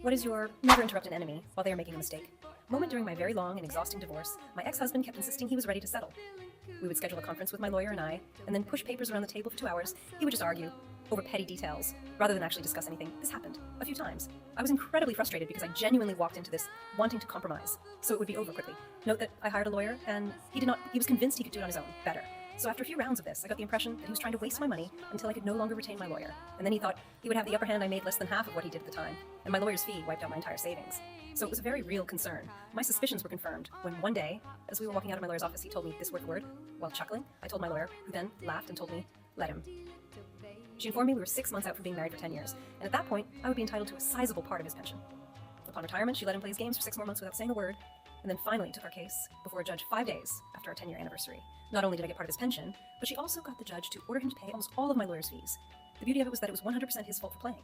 What is your never interrupt an enemy while they are making a mistake? Moment during my very long and exhausting divorce, my ex-husband kept insisting he was ready to settle. We would schedule a conference with my lawyer and I, and then push papers around the table for 2 hours. He would just argue over petty details, rather than actually discuss anything. This happened a few times. I was incredibly frustrated because I genuinely walked into this wanting to compromise, so it would be over quickly. Note that I hired a lawyer, and he was convinced he could do it on his own, better. So after a few rounds of this, I got the impression that he was trying to waste my money until I could no longer retain my lawyer. And then he thought he would have the upper hand. I made less than half of what he did at the time, and my lawyer's fee wiped out my entire savings. So it was a very real concern. My suspicions were confirmed when one day, as we were walking out of my lawyer's office, he told me this word while chuckling. I told my lawyer, who then laughed and told me, let him. She informed me we were 6 months out from being married for 10 years, and at that point, I would be entitled to a sizable part of his pension. Upon retirement, she let him play his games for 6 more months without saying a word, and then finally took our case before a judge 5 days after our 10-year anniversary. Not only did I get part of his pension, but she also got the judge to order him to pay almost all of my lawyer's fees. The beauty of it was that it was 100% his fault for playing.